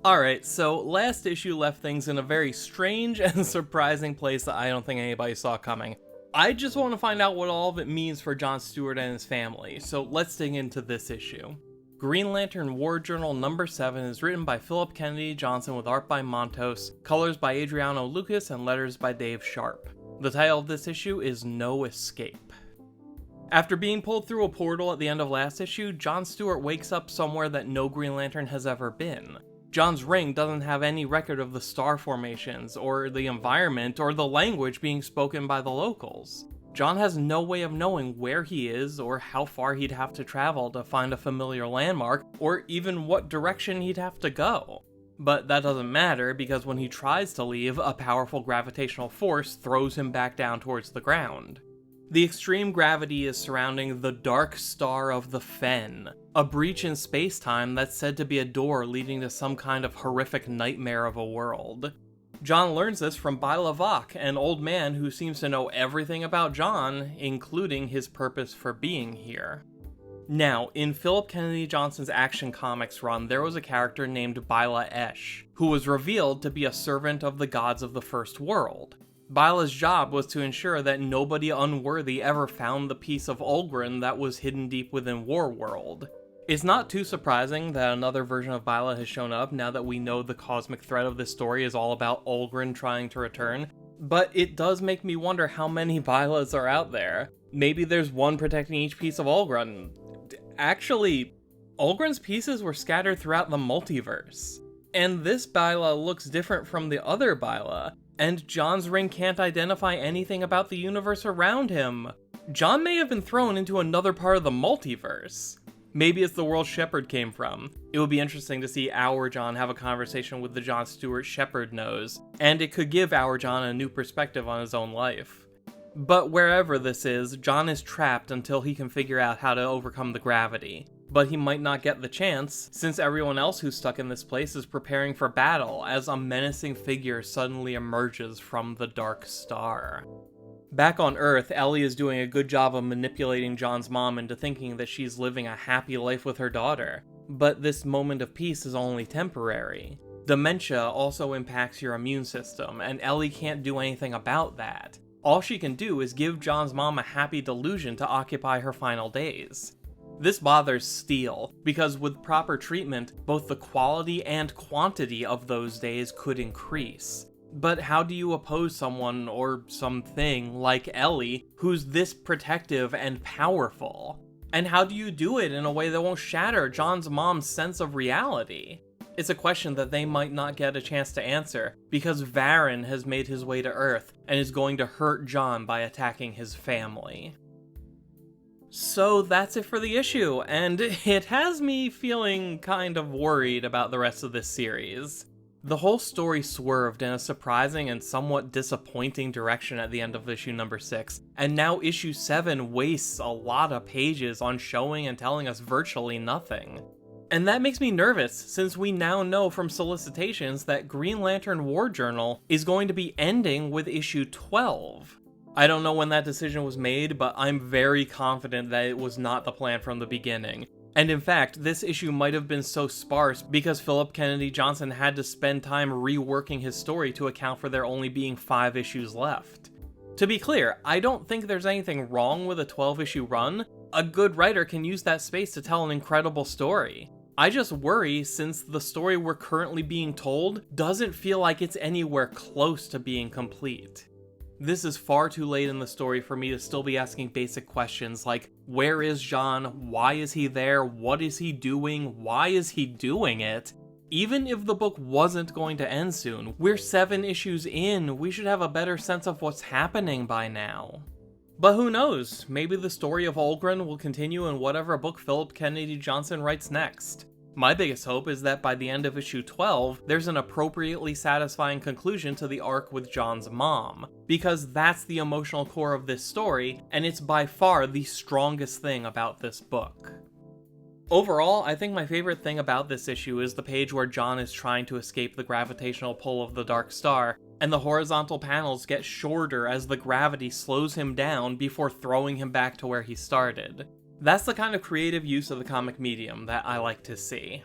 Alright, so last issue left things in a very strange and surprising place that I don't think anybody saw coming. I just want to find out what all of it means for John Stewart and his family, so let's dig into this issue. Green Lantern War Journal number 7 is written by Philip Kennedy Johnson with art by Montos, colors by Adriano Lucas, and letters by Dave Sharp. The title of this issue is No Escape. After being pulled through a portal at the end of last issue, John Stewart wakes up somewhere that no Green Lantern has ever been. John's ring doesn't have any record of the star formations, or the environment, or the language being spoken by the locals. John has no way of knowing where he is, or how far he'd have to travel to find a familiar landmark, or even what direction he'd have to go. But that doesn't matter, because when he tries to leave, a powerful gravitational force throws him back down towards the ground. The extreme gravity is surrounding the Dark Star of the Fen, a breach in space-time that's said to be a door leading to some kind of horrific nightmare of a world. John learns this from Byla Vok, an old man who seems to know everything about John, including his purpose for being here. Now, in Philip Kennedy Johnson's Action Comics run, there was a character named Byla Esh, who was revealed to be a servant of the gods of the First World. Byla's job was to ensure that nobody unworthy ever found the piece of Ulgrin that was hidden deep within Warworld. It's not too surprising that another version of Byla has shown up now that we know the cosmic thread of this story is all about Ulgrin trying to return, but it does make me wonder how many Bylas are out there. Maybe there's one protecting each piece of Ulgrin. Actually, Ulgrin's pieces were scattered throughout the multiverse. And this Byla looks different from the other Byla, and John's ring can't identify anything about the universe around him. John may have been thrown into another part of the multiverse. Maybe it's the world Shepard came from. It would be interesting to see our John have a conversation with the John Stewart Shepard knows, and it could give our John a new perspective on his own life. But wherever this is, John is trapped until he can figure out how to overcome the gravity. But he might not get the chance, since everyone else who's stuck in this place is preparing for battle as a menacing figure suddenly emerges from the Dark Star. Back on Earth, Ellie is doing a good job of manipulating John's mom into thinking that she's living a happy life with her daughter. But this moment of peace is only temporary. Dementia also impacts your immune system, and Ellie can't do anything about that. All she can do is give John's mom a happy delusion to occupy her final days. This bothers Steele, because with proper treatment, both the quality and quantity of those days could increase. But how do you oppose someone, or something, like Ellie, who's this protective and powerful? And how do you do it in a way that won't shatter John's mom's sense of reality? It's a question that they might not get a chance to answer, because Varen has made his way to Earth, and is going to hurt John by attacking his family. So that's it for the issue, and it has me feeling kind of worried about the rest of this series. The whole story swerved in a surprising and somewhat disappointing direction at the end of issue number 6, and now issue 7 wastes a lot of pages on showing and telling us virtually nothing. And that makes me nervous, since we now know from solicitations that Green Lantern War Journal is going to be ending with issue 12. I don't know when that decision was made, but I'm very confident that it was not the plan from the beginning. And in fact, this issue might have been so sparse because Philip Kennedy Johnson had to spend time reworking his story to account for there only being 5 issues left. To be clear, I don't think there's anything wrong with a 12-issue run. A good writer can use that space to tell an incredible story. I just worry since the story we're currently being told doesn't feel like it's anywhere close to being complete. This is far too late in the story for me to still be asking basic questions like, where is John? Why is he there? What is he doing? Why is he doing it? Even if the book wasn't going to end soon, we're 7 issues in, we should have a better sense of what's happening by now. But who knows, maybe the story of Ulgrin will continue in whatever book Philip Kennedy Johnson writes next. My biggest hope is that by the end of issue 12, there's an appropriately satisfying conclusion to the arc with John's mom, because that's the emotional core of this story, and it's by far the strongest thing about this book. Overall, I think my favorite thing about this issue is the page where John is trying to escape the gravitational pull of the Dark Star, and the horizontal panels get shorter as the gravity slows him down before throwing him back to where he started. That's the kind of creative use of the comic medium that I like to see.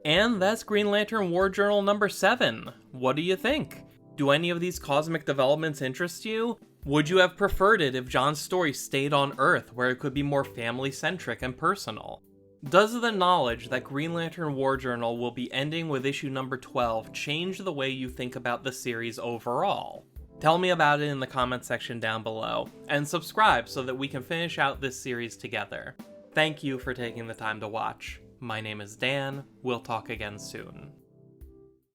And that's Green Lantern War Journal number 7. What do you think? Do any of these cosmic developments interest you? Would you have preferred it if John's story stayed on Earth, where it could be more family-centric and personal? Does the knowledge that Green Lantern War Journal will be ending with issue number 12 change the way you think about the series overall? Tell me about it in the comment section down below, and subscribe so that we can finish out this series together. Thank you for taking the time to watch. My name is Dan. We'll talk again soon.